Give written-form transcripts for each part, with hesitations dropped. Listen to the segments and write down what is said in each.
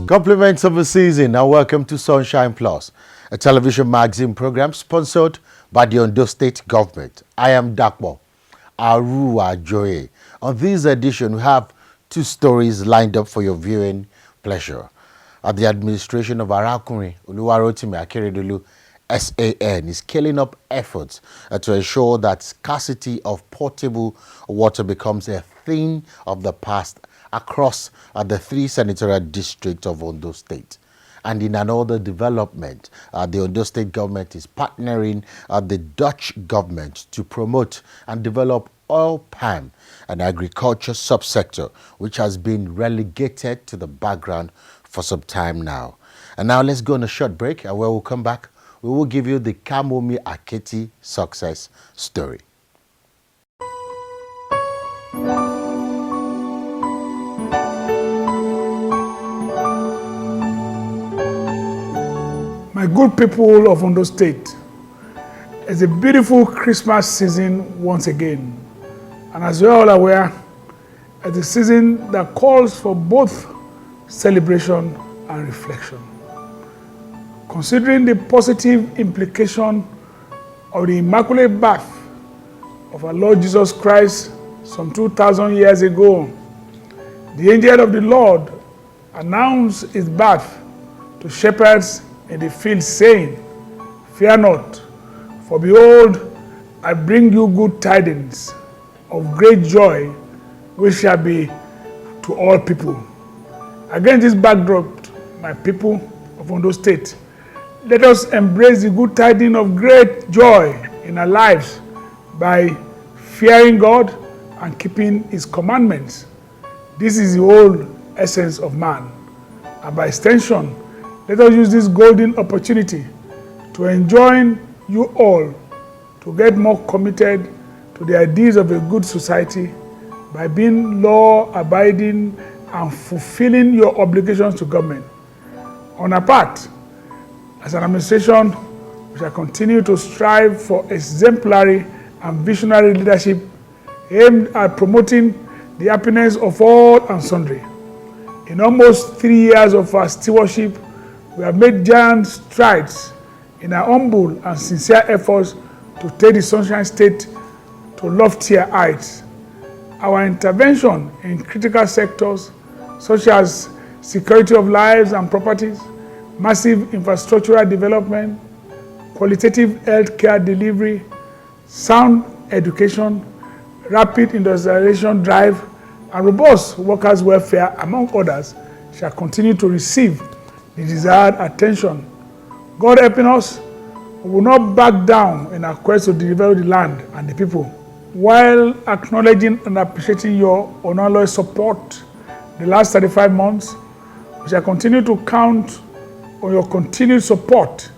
Compliments of the season and welcome to Sunshine Plus, a television magazine program sponsored by the Ondo State government. I am Dakbo Aruwajoye. On this edition, we have two stories lined up for your viewing pleasure. The administration of Arakunrin Oluwarotimi Akeredolu SAN is scaling up efforts to ensure that scarcity of potable water becomes a thing of the past across the three senatorial districts of Ondo State. And in another development, the Ondo State government is partnering the Dutch government to promote and develop oil palm and agriculture subsector, which has been relegated to the background for some time now. And now let's go on a short break, and when we'll come back, we will give you the Kamomi Aketi success story. My good people of Ondo State, it's a beautiful Christmas season once again. And as you are all aware, it's a season that calls for both celebration and reflection. Considering the positive implication of the Immaculate Birth of our Lord Jesus Christ some 2,000 years ago, the angel of the Lord announced his birth to shepherds in the field, saying, "Fear not, for behold, I bring you good tidings of great joy, which shall be to all people." Against this backdrop, my people of Ondo State, let us embrace the good tidings of great joy in our lives by fearing God and keeping His commandments. This is the whole essence of man. And by extension, let us use this golden opportunity to enjoin you all to get more committed to the ideas of a good society by being law-abiding and fulfilling your obligations to government. On our part, as an administration, we shall continue to strive for exemplary and visionary leadership aimed at promoting the happiness of all and sundry. In almost 3 years of our stewardship, we have made giant strides in our humble and sincere efforts to take the Sunshine State to loftier heights. Our intervention in critical sectors such as security of lives and properties, massive infrastructural development, qualitative health care delivery, sound education, rapid industrialization drive, and robust workers' welfare, among others, shall continue to receive the desired attention. God helping us, we will not back down in our quest to deliver the land and the people. While acknowledging and appreciating your unalloyed support the last 35 months, we shall continue to count on your continued support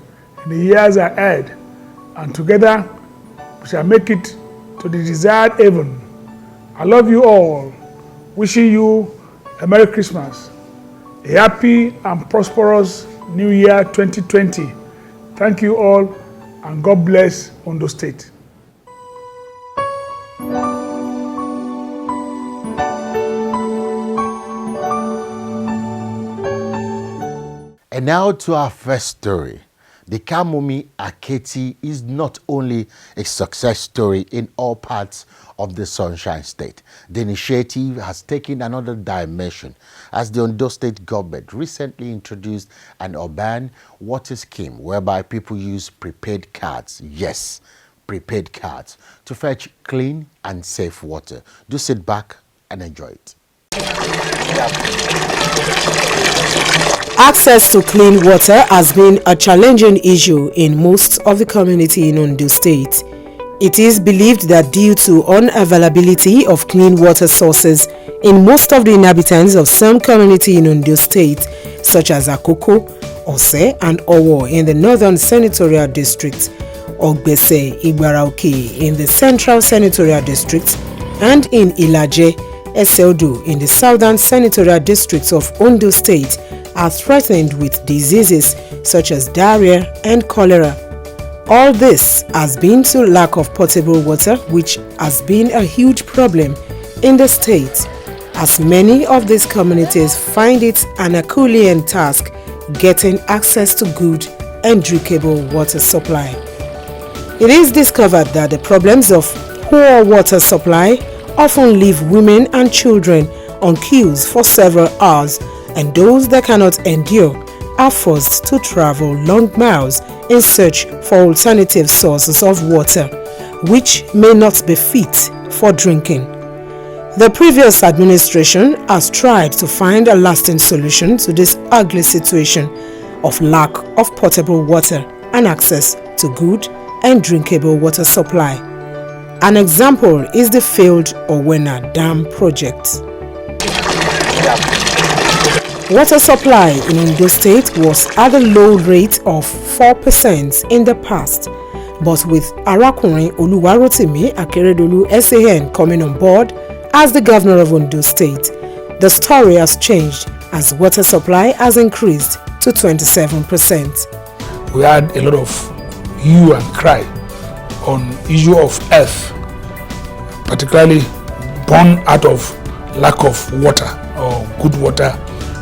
in the years ahead, and together we shall make it to the desired haven. I love you all, wishing you a Merry Christmas, a happy and prosperous New Year 2020. Thank you all, and God bless Ondo State. And now to our first story. The Kamomi Aketi is not only a success story in all parts of the Sunshine State. The initiative has taken another dimension as the Ondo State government recently introduced an urban water scheme whereby people use prepaid cards, yes, prepaid cards, to fetch clean and safe water. Do sit back and enjoy it. Access to clean water has been a challenging issue in most of the community in Ondo State. It is believed that due to unavailability of clean water sources in most of the inhabitants of some community in Ondo State, such as Akoko, Ose and Owo in the Northern Senatorial District, Ogbese, Igbaraoke in the Central Senatorial District, and in Ilaje, Eseodo in the Southern Senatorial Districts of Ondo State, are threatened with diseases such as diarrhea and cholera. All this has been to lack of potable water, which has been a huge problem in the state. as many of these communities find it an Herculean task getting access to good and drinkable water supply. It is discovered that the problems of poor water supply often leave women and children on queues for several hours, and those that cannot endure are forced to travel long miles in search for alternative sources of water, which may not be fit for drinking. The previous administration has tried to find a lasting solution to this ugly situation of lack of potable water and access to good and drinkable water supply. An example is the failed Owena Dam project. Water supply in Ondo State was at a low rate of 4% in the past, but with Arakunrin Oluwarotimi Akeredolu SAN coming on board as the governor of Ondo State, the story has changed as water supply has increased to 27%. We had a lot of hue and cry on issue of earth, particularly born out of lack of water or good water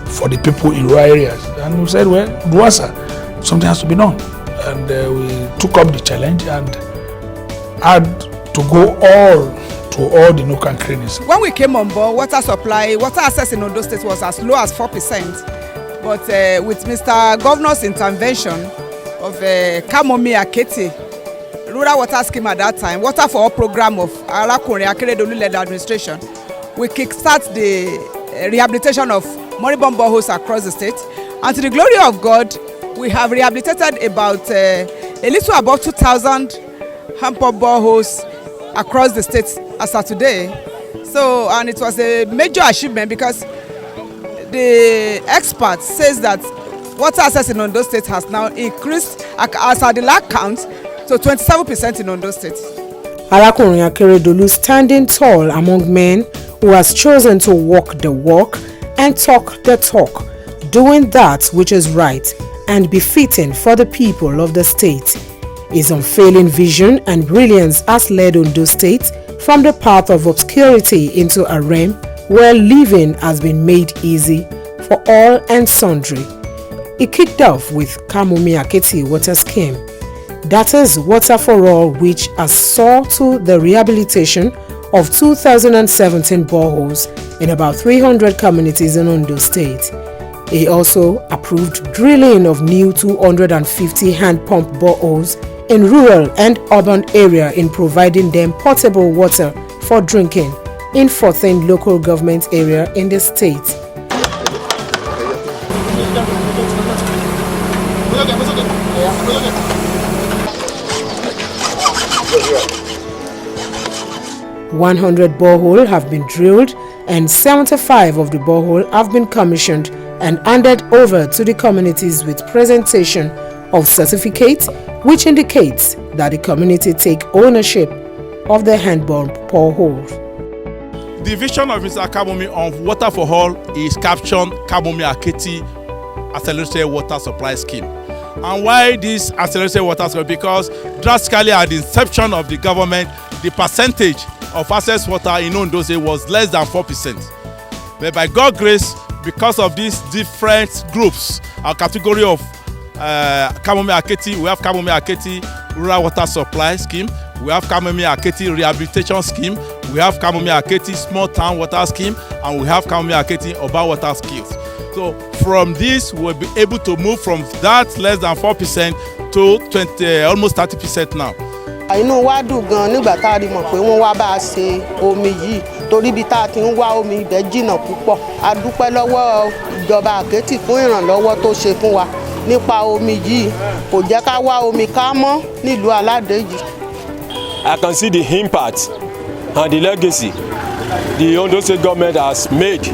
for the people in rural areas. And we said, well, Duasa, something has to be done. And we took up the challenge and had to go to all the nook and crannies. When we came on board, water supply, water access in Ondo State was as low as 4%. But with Mr. Governor's intervention of Kamomi Aketi, Rural Water Scheme at that time, Water for All program of Arakunrin Akeredolu led administration, we kickstart the rehabilitation of moribund boreholes across the state. And to the glory of God, we have rehabilitated about a little above 2,000 hand-pump boreholes across the state as of today. So, and it was a major achievement because the expert says that water access in Ondo State has now increased as at the last count to 27% in Ondo State. Arakunrin Akeredolu standing tall among men who has chosen to walk the walk and talk the talk, doing that which is right and befitting for the people of the state. His unfailing vision and brilliance has led Ondo State from the path of obscurity into a realm where living has been made easy for all and sundry. It kicked off with Kamomi Aketi Water Scheme, that is Water for All, which has saw to the rehabilitation of 2017 boreholes in about 300 communities in Ondo State. He also approved drilling of new 250 hand-pump boreholes in rural and urban area in providing them potable water for drinking in 14 local government area in the state. "100 boreholes have been drilled and 75 of the boreholes have been commissioned and handed over to the communities with presentation of certificates which indicates that the community take ownership of the hand-pump boreholes." The vision of Mr. Kamomi on Water for All is captured Kamomi Aketi Accelerated Water Supply Scheme. And why this accelerated water scheme? Because drastically at the inception of the government, the percentage of access water in Ondo State was less than 4%. But by God's grace, because of these different groups, our category of Kamomi Aketi, we have Kamomi Aketi Rural Water Supply Scheme, we have Kamomi Aketi Rehabilitation Scheme, we have Kamomi Aketi Small Town Water Scheme, and we have Kamomi Aketi Urban Water Skills. So from this, we'll be able to move from that less than 4% to almost 30% now. Inú wa dùn gan nígbà tá a rí mọ̀ pé wọ́n wá bá a ṣe omi yìí torí bí tá a ti ń wá omi ibẹ̀ jìnnà púpọ̀. A dúpẹ́ lọ́wọ́ ìjọba Àkẹ́tì fún ìrànlọ́wọ́ tó ṣe fún wa nípa omi yìí, kò jẹ́ ká wá omi ká mọ́ nílùú Aládèjì. I can see the impact and the legacy the Ondo State government has made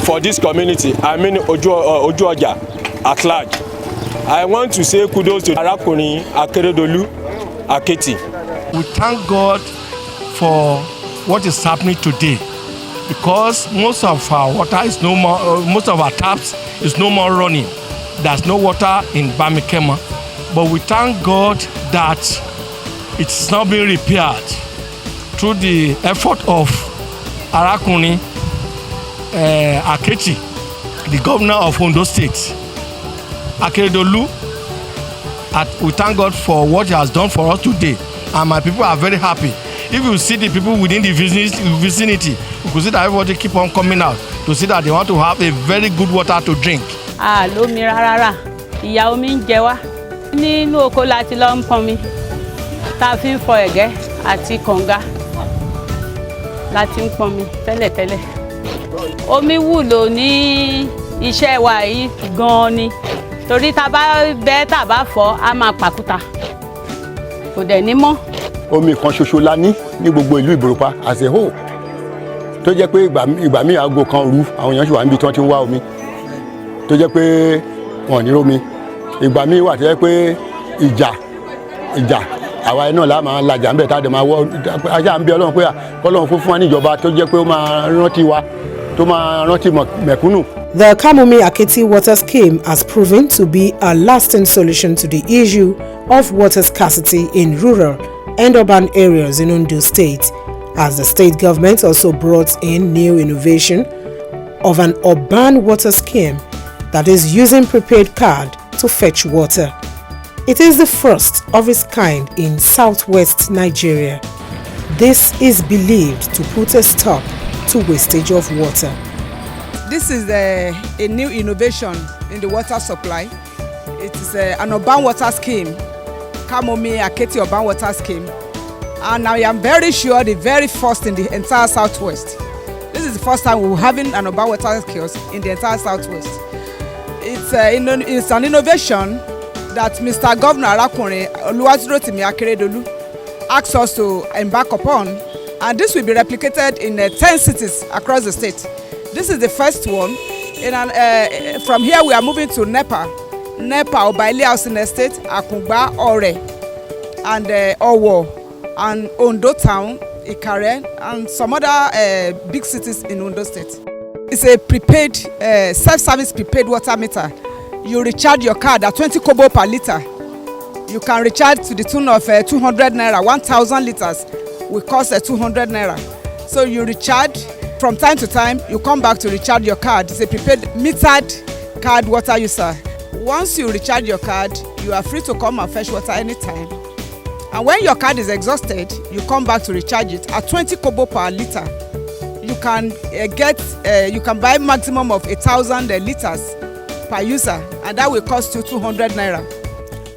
for this community, I mean Ojuoja at large. I want to say kudos to Arakunrin Akeredolu Aketi. We thank God for what is happening today, because most of our water is no more, most of our taps is no more running. There's no water in Bamikema, but we thank God that it's now being repaired through the effort of Arakunrin Aketi, the governor of Ondo State, Akeredolu, we thank God for what he has done for us today, and my people are very happy. If you see the people within the vicinity, you could see that everybody keep on coming out to see that they want to have a very good water to drink. Lómi rárá, ìyà omi ń jẹ wá. Nínú oko láti lọ ń pọnmi, tá a fi ń fọ ẹ̀gẹ́ àti kànga láti ń pọnmi tẹ́lẹ̀tẹ́lẹ̀. Omi wúlò ní iṣẹ́ wa yìí gan-an ni, torí tá bá bẹ́ tá bá fọ́ á máa pàkúta, kò dẹ̀ ní mọ́. Omi kan ṣoṣo la ní gbogbo ìlú Ìbòròpá as a whole, tó jẹ́ pé ìgbà míì aago kan òru àwọn èèyàn ṣì wà níbi tí wọ́n ti ń wá omi, tó jẹ́ pé wọ́n ní rómi. Ìgbà míì wà tó jẹ́ pé ìjà àwa náà la máa lajà ń bẹ̀ tá a dẹ̀ máa wọ́ ajá ń bí Ọlọ́run pé Ọlọ́run fún wa ní ìjọba tó jẹ́ pé ó máa rántí wa, tó máa rántí mẹ̀kúnnù. The Kamomi Aketi Water Scheme has proven to be a lasting solution to the issue of water scarcity in rural and urban areas in Ondo State, as the state government also brought in new innovation of an urban water scheme that is using prepaid card to fetch water. It is the first of its kind in southwest Nigeria. This is believed to put a stop to wastage of water. This is a new innovation in the water supply. It is an urban water scheme, Kamomi Aketi Urban Water Scheme. And I am very sure the very first in the entire Southwest. This is the first time we're having an urban water kiosk in the entire Southwest. It's an innovation that Mr. Governor Arakunrin Oluwarotimi Akeredolu asked us to embark upon, and this will be replicated in 10 cities across the state. This is the first one. From here we are moving to Nepa, Obaile Housing Estate, Akungba, Ore, and Owo, and Ondo Town, Ikare, and some other big cities in Ondo State. It's a prepaid, self-service prepaid water meter. You recharge your card at 20 kobo per liter. You can recharge to the tune of 200 naira. 1,000 liters will cost 200 naira. So you recharge from time to time. You come back to recharge your card. It's a prepaid metered card water user. Once you recharge your card, you are free to come and fetch water anytime. And when your card is exhausted, you come back to recharge it at 20 kobo per liter. You can you can buy maximum of 1,000 liters per user, and that will cost you 200 naira.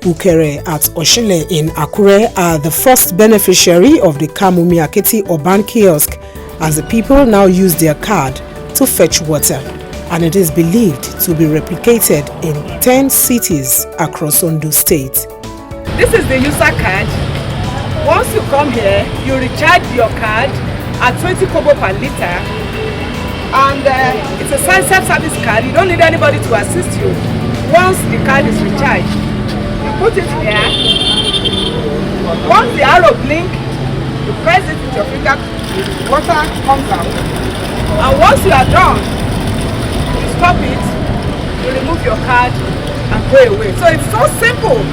Ukere at Oshile in Akure are the first beneficiary of the Kamomi Aketi Urban Kiosk, as the people now use their card to fetch water, and it is believed to be replicated in 10 cities across Ondo State. This is the user card. Once you come here, you recharge your card at 20 kobo per liter, and it's a self-service card. You don't need anybody to assist you. Once the card is recharged, you put it here. Once the arrow blinks, you press it with your finger, water comes out. And once you are done, you stop it, you remove your card and go away. So it's so simple.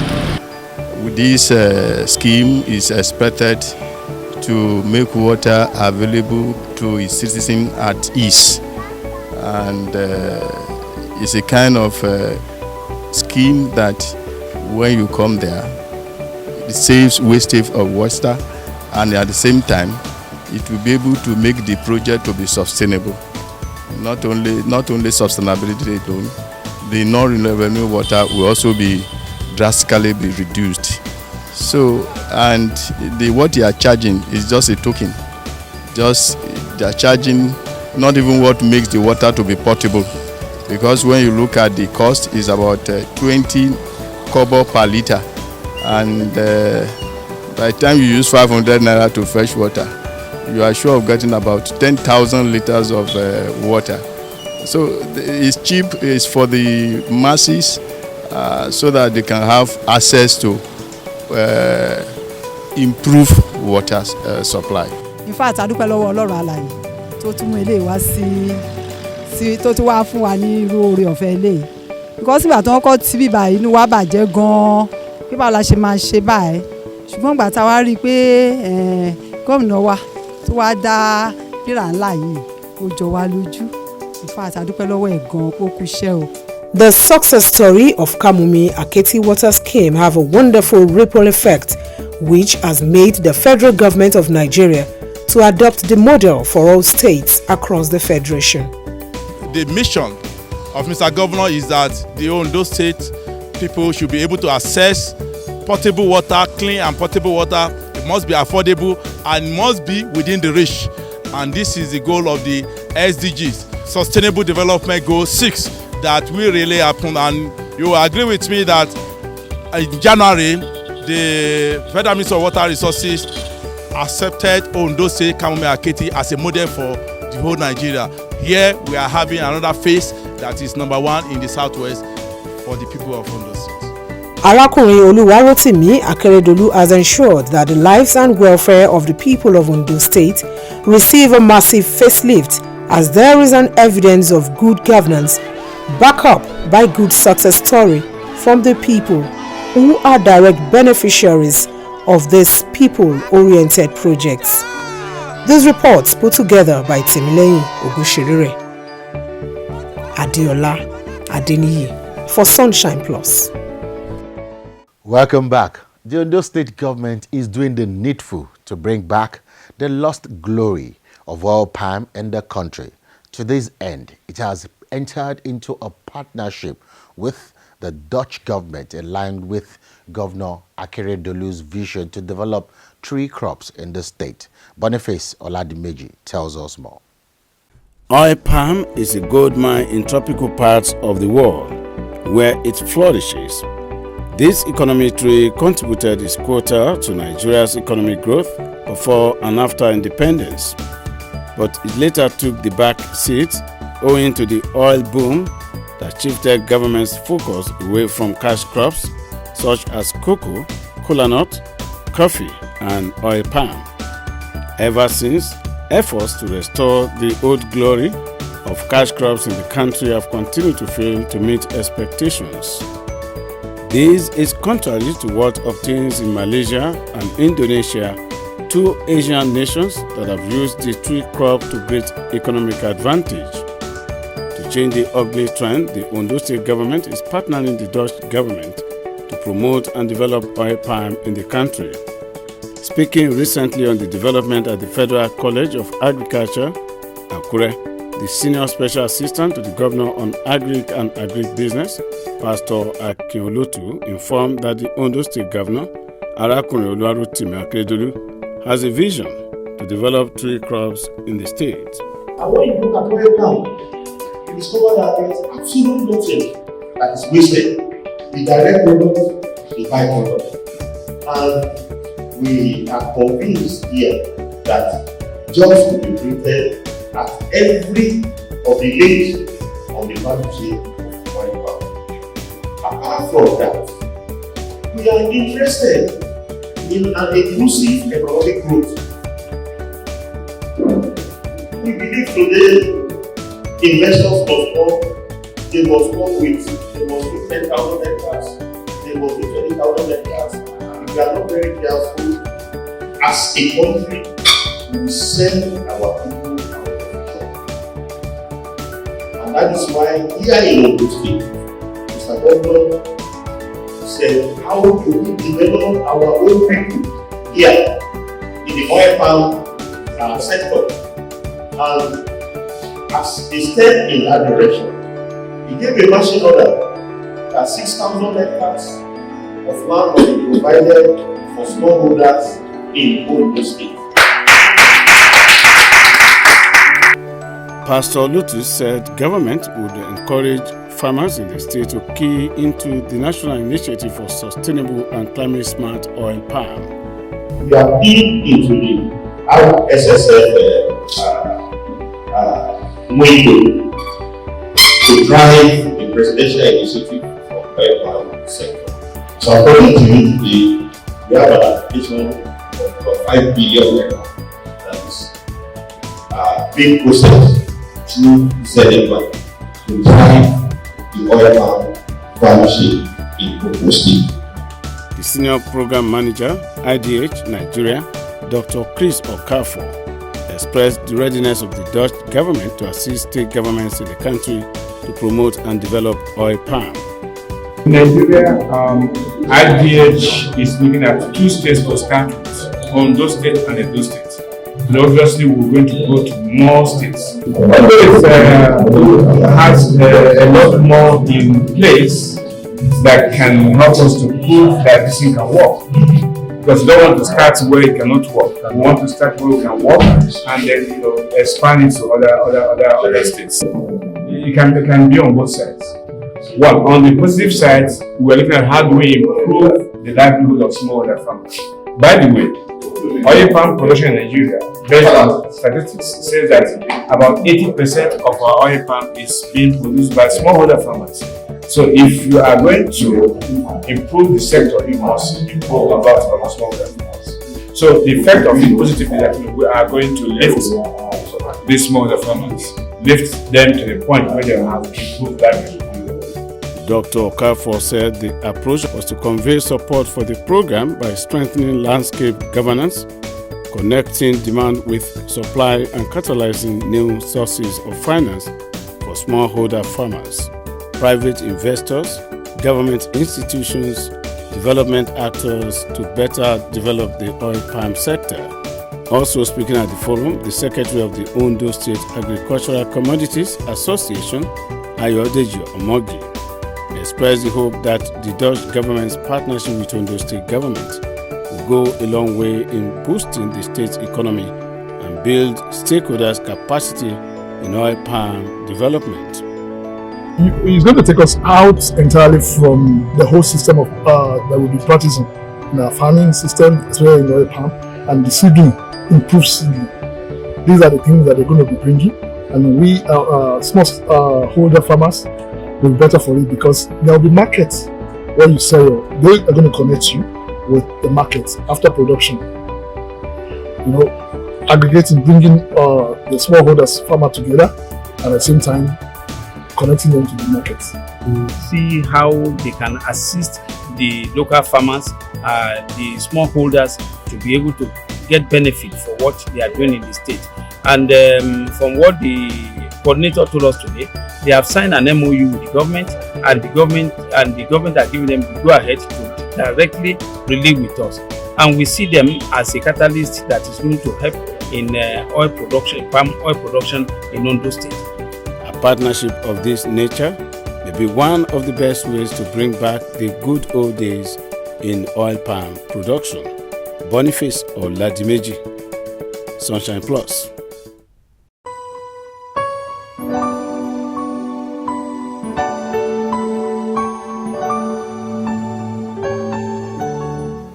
This scheme is expected to make water available to its citizens at ease, and it's a kind of scheme that when you come there, it saves wastage of water, and at the same time it will be able to make the project to be sustainable. Not only sustainability alone, the non-renewable water will also be drastically reduced. So, and what you are charging is just a token. Just they are charging not even what makes the water to be potable, because when you look at the cost, is about 20 kobo per liter, and by the time you use 500 naira to fetch water, you are sure of getting about 10,000 liters of water. So it's cheap, it's for the masses, so that they can have access to improve water supply. In fact, adúpẹ́ lọ́wọ́ Ọlọ́run alààyè tó tún mú eléyìí wá sí tó tún wá fún wa ní irú oore ọ̀fẹ́ eléyìí, because ìgbà tó ń kọ́ tí bíbá inú wa bàjẹ́ gan-an bí báwo la ṣe máa ṣe báyìí, ṣùgbọ́n ìgbà tá a wá rí i pé gómìnà wa tó wá dá rírà ńlá yìí ó jọ wá lójú, In fact, adúpẹ́ lọ́wọ́ ẹ̀ gan pé ó kú iṣẹ́ o. The success story of Kamomi Aketi Water Scheme have a wonderful ripple effect, which has made the federal government of Nigeria to adopt the model for all states across the federation. The mission of Mr. Governor is that the Ondo State people should be able to access potable water, clean and potable water. It must be affordable and must be within the reach. And this is the goal of the SDGs, Sustainable Development Goal 6, that will really happen. And you will agree with me that in January, the Federal Minister of Water Resources accepted Ondo State Kamomi Aketi as a model for the whole Nigeria. Here we are having another phase that is #1 in the southwest for the people of Ondo State. Arakunrin Oluwarotimi Akeredolu has ensured that the lives and welfare of the people of Ondo State receive a massive facelift, as there is an evidence of good governance backed up by good success story from the people who are direct beneficiaries of these people-oriented projects. These reports put together by Timileyin Ogushirire, Adeola Adeniyi for Sunshine Plus. Welcome back. The Ondo State government is doing the needful to bring back the lost glory of oil palm in the country. To this end, it has entered into a partnership with the Dutch government aligned with Governor Akeredolu's vision to develop tree crops in the state. Boniface Oladimeji tells us more. Oil palm is a gold mine in tropical parts of the world where it flourishes. This economic tree contributed its quota to Nigeria's economic growth before and after independence, but it later took the back seat owing to the oil boom that shifted government's focus away from cash crops such as cocoa, kola nut, coffee, and oil palm. Ever since, efforts to restore the old glory of cash crops in the country have continued to fail to meet expectations. This is contrary to what obtains in Malaysia and Indonesia, two Asian nations that have used the tree crop to great economic advantage. To change the ugly trend, the Ondo State government is partnering the Dutch government to promote and develop oil palm in the country. Speaking recently on the development at the Federal College of Agriculture, Akure, the Senior Special Assistant to the Governor on Agric and Agribusiness, Pastor Akeredolu, informed that the Ondo State Governor, Arakunrin Oluwarotimi Akeredolu, has a vision to develop tree crops in the state. And when you look at oil palm, you discover that there is absolutely nothing that is wasted. The direct product, the byproduct. And we are convinced here that jobs will be created at every of the links on the value chain of oil palm. Apart from that, we are interested in an inclusive economic growth. We believe today investors must come with 10,000 hectares, they must be 20,000 hectares. If we are not very careful as a country, we will sell our people our future. And that is why here in Ondo State, Mr. Governor said, how do we develop our own people here in the oil palm sector? And as a step in that direction, he gave a marching order that 6,000 hectares of land will be provided for smallholders in Ondo State. Pastor Lutus said government would encourage farmers in the state to key into the National Initiative for Sustainable and Climate Smart Oil Palm. We are keen into the SSF window to drive the presidential initiative for oil palm sector. So according to you today, we have an application of 5 billion that is being processed through Senatorial to drive the oil palm value chain in Ondo State. The Senior Program Manager, IDH Nigeria, Dr. Chris Okafor, expressed the readiness of the Dutch government to assist state governments in the country to promote and develop oil palm. In Nigeria, IDH is looking at 2 states to start with, Ondo State and Ondo State. And obviously, we're going to go to more states. Although it has a lot more in place that can help us to prove that this thing can work. Because we don't want to start where it cannot work. We want to start where we can work and then expand it to other states. It can be on both sides. Well, on the positive side, we're looking at how do we improve the livelihood of smallholder farmers. By the way, oil palm production in Nigeria, based on statistics, says that about 80% of our oil palm is being produced by smallholder farmers. So if you are going to improve the sector, you must improve about our smallholder farmers. So the effect of it positively that we are going to lift these smallholder farmers, lift them to the point where they have improved livelihood. Dr. Okafor said the approach was to convey support for the program by strengthening landscape governance, connecting demand with supply, and catalyzing new sources of finance for smallholder farmers, private investors, government institutions, development actors to better develop the oil palm sector. Also speaking at the forum, the Secretary of the Ondo State Agricultural Commodities Association, Ayodeji Omogi, expressed the hope that the Dutch government's partnership with Ondo State government will go a long way in boosting the state's economy and build stakeholders' capacity in oil palm development. It's going to take us out entirely from the whole system of that we'll be practicing in our farming system, especially in oil palm, and the seedling, improved seedling. These are the things that they're going to be bringing, and we, smallholder farmers, will be better for it because there will be markets where you sell. They are going to connect you with the markets after production. Aggregating, bringing the smallholders farmer together, and at the same time connecting them to the markets. To see how they can assist the local farmers, the smallholders, to be able to get benefit for what they are doing in the state. And from what the coordinator told us today, they have signed an MOU with the government, and the government are giving them the go ahead to directly relate with us. And we see them as a catalyst that is going to help in oil production, palm oil production in Ondo State. A partnership of this nature may be one of the best ways to bring back the good old days in oil palm production. Boniface Oladimeji, Sunshine Plus.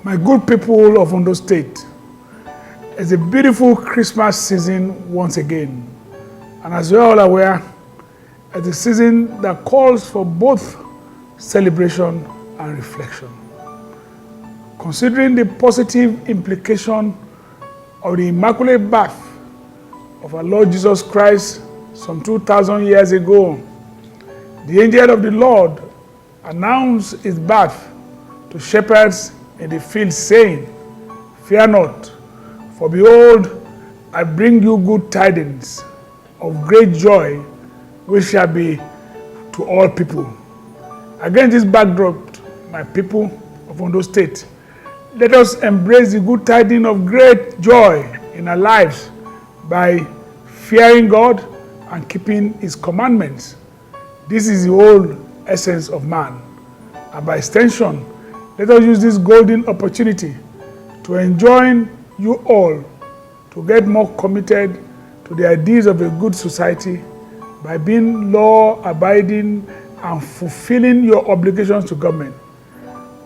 My good people of Ondo State, it's a beautiful Christmas season once again. And as you're all aware, it's a season that calls for both celebration and reflection. Considering the positive implication of the Immaculate Birth of our Lord Jesus Christ some 2,000 years ago, the angel of the Lord announced his birth to shepherds in the field, saying, "Fear not, for behold, I bring you good tidings of great joy, which shall be to all people." Against this backdrop, my people of Ondo State, let us embrace the good tidings of great joy in our lives by fearing God and keeping His commandments. This is the whole essence of man. And by extension, let us use this golden opportunity to enjoin you all to get more committed to the ideas of a good society by being law-abiding and fulfilling your obligations to government.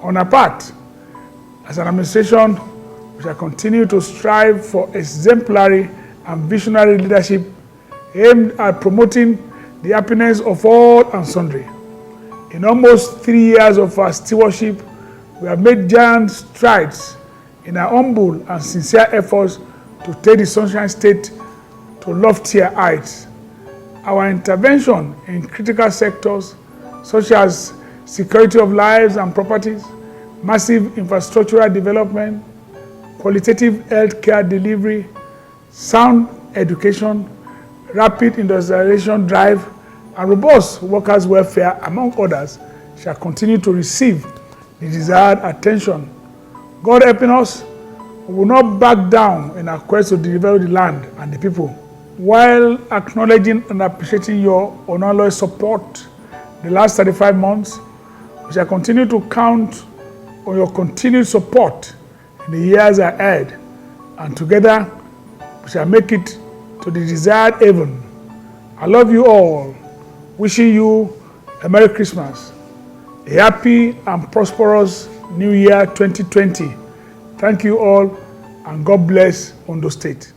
On our part, as an administration, we shall continue to strive for exemplary and visionary leadership aimed at promoting the happiness of all and sundry. In almost 3 years of our stewardship, we have made giant strides in our humble and sincere efforts to take the Sunshine State to loftier heights. Our intervention in critical sectors such as security of lives and properties, massive infrastructural development, qualitative health care delivery, sound education, rapid industrialization drive, and robust workers' welfare, among others, shall continue to receive the desired attention. God helping us, we will not back down in our quest to develop the land and the people. While acknowledging and appreciating your unalloyed support the last 35 months, we shall continue to count on your continued support in the years ahead, and together we shall make it to the desired haven. I love you all, wishing you a Merry Christmas, a happy and prosperous New Year 2020. Thank you all, and God bless Ondo State.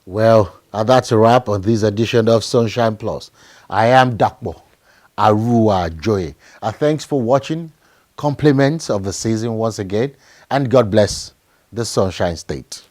Well, that's a wrap on this edition of Sunshine Plus. I am Dakbo Aruwa. Thanks for watching. Compliments of the season once again, and God bless the Sunshine State.